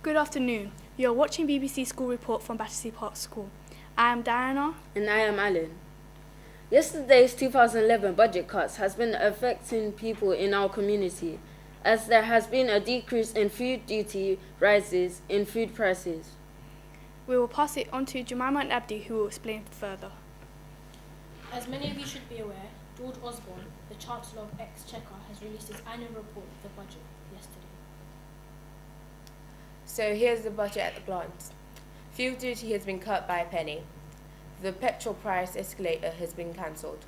Good afternoon. You are watching BBC School Report from Battersea Park School. I am Diana. And I am Alan. Yesterday's 2011 budget cuts has been affecting people in our community, as there has been a decrease in food duty rises in food prices. We will pass it on to Jemima and Abdi, who will explain further. As many of you should be aware, George Osborne, the Chancellor of Exchequer, has released his annual report of the budget yesterday. So here's the budget at a glance. Fuel duty has been cut by a penny. The petrol price escalator has been cancelled.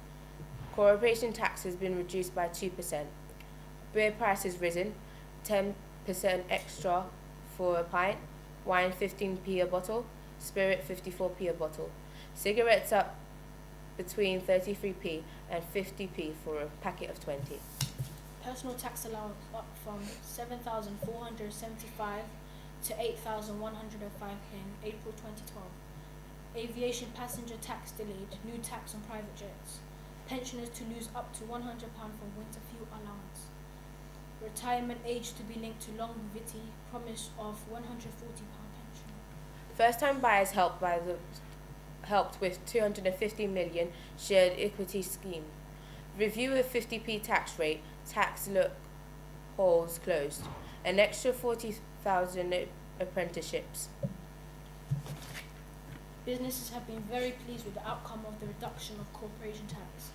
Corporation tax has been reduced by 2%. Beer price has risen, 10% extra for a pint, wine 15p a bottle, spirit 54p a bottle. Cigarettes up between 33p and 50p for a packet of 20. Personal tax allowance up from 7,475 to 8,105 in April 2012. Aviation passenger tax delayed, new tax on private jets. Pensioners to lose up to £100 from winter fuel allowance. Retirement age to be linked to longevity, promise of £140 pension. First-time buyers helped with 250 million shared equity scheme. Review of 50p tax rate, tax loopholes closed. An extra 40,000 apprenticeships. Businesses have been very pleased with the outcome of the reduction of corporation tax.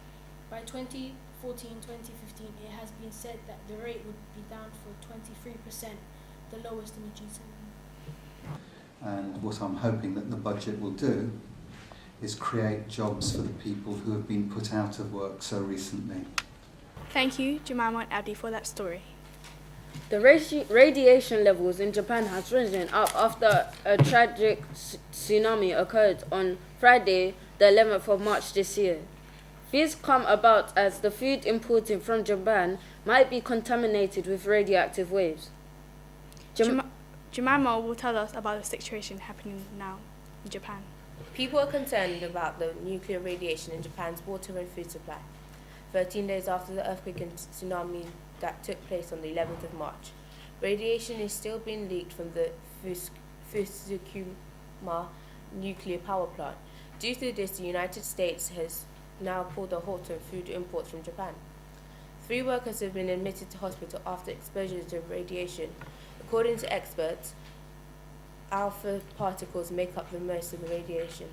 By 2014-2015, it has been said that the rate would be down for 23%, the lowest in the G7. And what I'm hoping that the budget will do is create jobs for the people who have been put out of work so recently. Thank you, Jemima and Abdi, for that story. The radiation levels in Japan has risen up after a tragic tsunami occurred on Friday, the 11th of March this year. These come about as the food imported from Japan might be contaminated with radioactive waves. Jemima will tell us about the situation happening now in Japan. People are concerned about the nuclear radiation in Japan's water and food supply. 13 days after the earthquake and tsunami that took place on the 11th of March, radiation is still being leaked from the Fukushima nuclear power plant. Due to this, the United States has now pulled a halt on food imports from Japan. 3 workers have been admitted to hospital after exposure to radiation. According to experts, alpha particles make up the most of the radiation.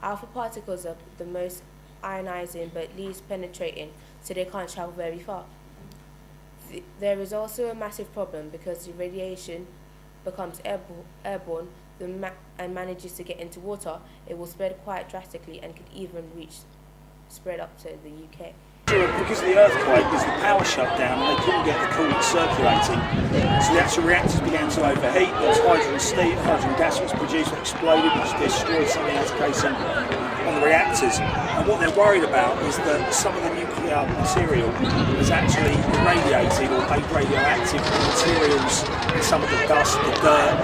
Alpha particles are the most ionizing but least penetrating, so they can't travel very far. There is also a massive problem because the radiation becomes airborne and manages to get into water. It will spread quite drastically and could even spread up to the UK. Because of the earthquake, there's the power shut down and they couldn't get the coolant circulating. So the actual reactors began to overheat. There was hydrogen gas was produced that exploded, which destroyed some of the casing on the reactors. And what they're worried about is that some of the nuclear material is actually irradiated or made radioactive materials and some of the dust, the dirt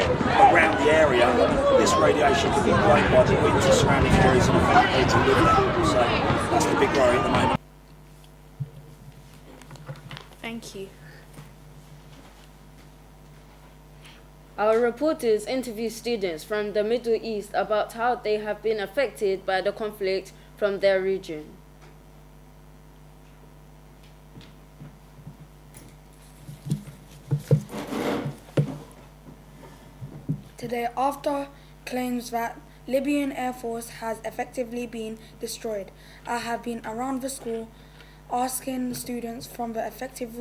around the area. This radiation could be blown by the wind to surrounding areas and affect people who live there. So that's the big worry at the moment. Thank you. Our reporters interview students from the Middle East about how they have been affected by the conflict from their region. Today, after claims that Libyan Air Force has effectively been destroyed, I have been around the school asking students from the affected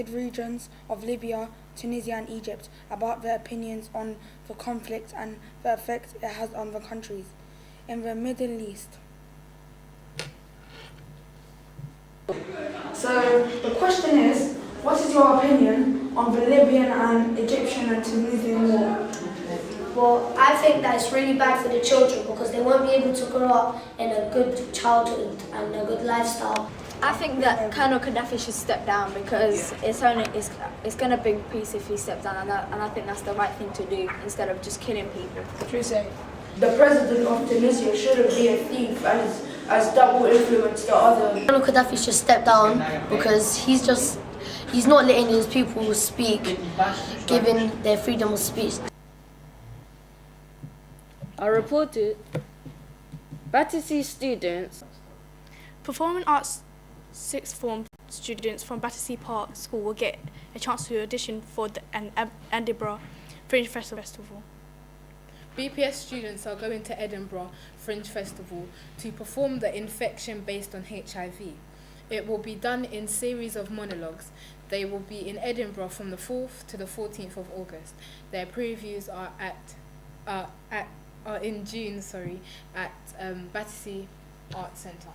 regions of Libya, Tunisia and Egypt about their opinions on the conflict and the effect it has on the countries in the Middle East. So the question is, what is your opinion on the Libyan and Egyptian and Tunisian war? Well, I think that it's really bad for the children because they won't be able to grow up in a good childhood and a good lifestyle. I think that Colonel Gaddafi should step down because it's going to bring peace if he steps down, and I think that's the right thing to do instead of just killing people. The president of Tunisia shouldn't be a thief as double influence the other. Colonel Gaddafi should step down because he's just he's not letting his people speak, giving their freedom of speech. Our reported Battersea students Performing arts sixth form students from Battersea Park School will get a chance to audition for the Edinburgh Fringe Festival. BPS students are going to Edinburgh Fringe Festival to perform the infection based on HIV. It will be done in series of monologues. They will be in Edinburgh from the 4th to the 14th of August. Their previews are in June at Battersea Arts Centre.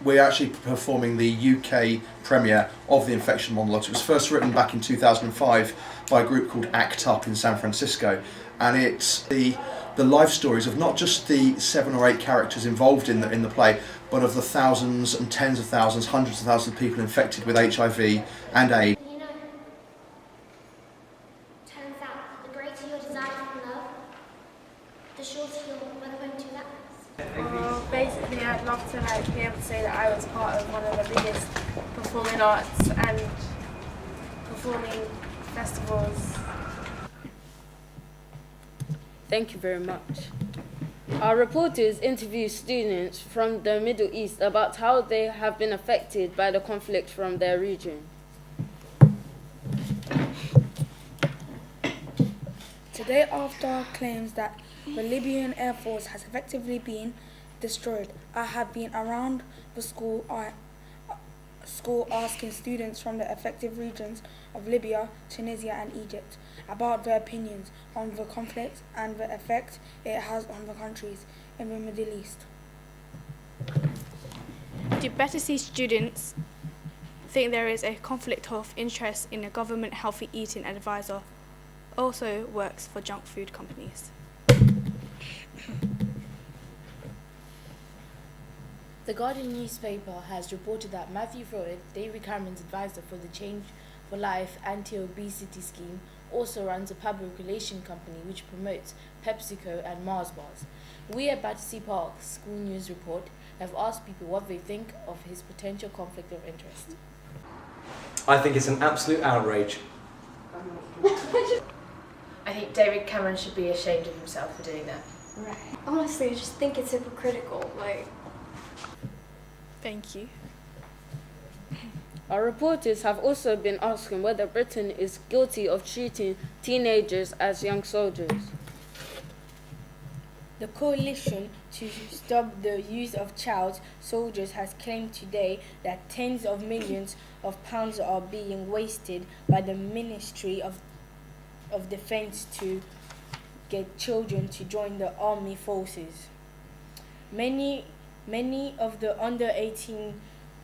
We're actually performing the UK premiere of the Infection monologues. It was first written back in 2005 by a group called ACT UP in San Francisco, and it's the life stories of not just the 7 or 8 characters involved in the play, but of the thousands and tens of thousands, hundreds of thousands of people infected with HIV and AIDS. You know, turns out the greater your desire for love, the shorter your relevant to that. Basically, I'd love to be able to say that I was part of one of the biggest performing arts and performing festivals. Thank you very much. Our reporters interview students from the Middle East about how they have been affected by the conflict from their region. Today, after claims that the Libyan Air Force has effectively been destroyed, I have been around the school asking students from the affected regions of Libya, Tunisia and Egypt about their opinions on the conflict and the effect it has on the countries in the Middle East. Do Battersea students think there is a conflict of interest in a government healthy eating advisor also works for junk food companies? The Guardian newspaper has reported that Matthew Freud, David Cameron's advisor for the Change for Life anti-obesity scheme, also runs a public relation company which promotes PepsiCo and Mars bars. We at Battersea Park School News Report have asked people what they think of his potential conflict of interest. I think it's an absolute outrage. I think David Cameron should be ashamed of himself for doing that. Right. Honestly, I just think it's hypocritical. Thank you. Our reporters have also been asking whether Britain is guilty of treating teenagers as young soldiers. The coalition to stop the use of child soldiers has claimed today that tens of millions of pounds are being wasted by the Ministry of Defence to get children to join the army forces. Many of the under-18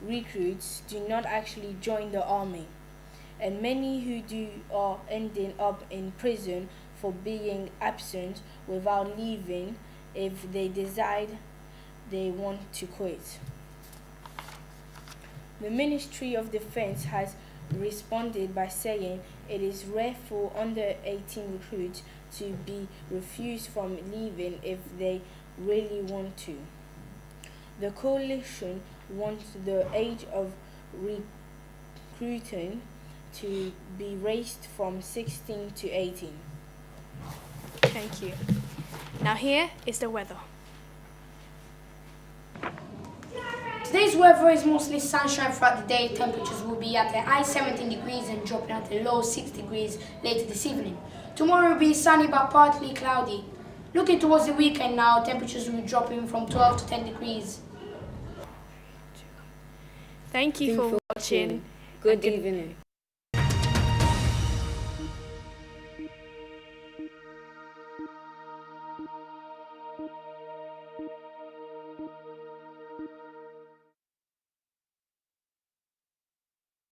recruits do not actually join the army, and many who do are ending up in prison for being absent without leaving if they decide they want to quit. The Ministry of Defence has responded by saying it is rare for under-18 recruits to be refused from leaving if they really want to. The coalition wants the age of recruiting to be raised from 16 to 18. Thank you. Now here is the weather. Today's weather is mostly sunshine throughout the day. Temperatures will be at the high 17 degrees and dropping at the low 6 degrees later this evening. Tomorrow will be sunny but partly cloudy. Looking towards the weekend now, temperatures will be dropping from 12 to 10 degrees. Thank you for watching. Good evening.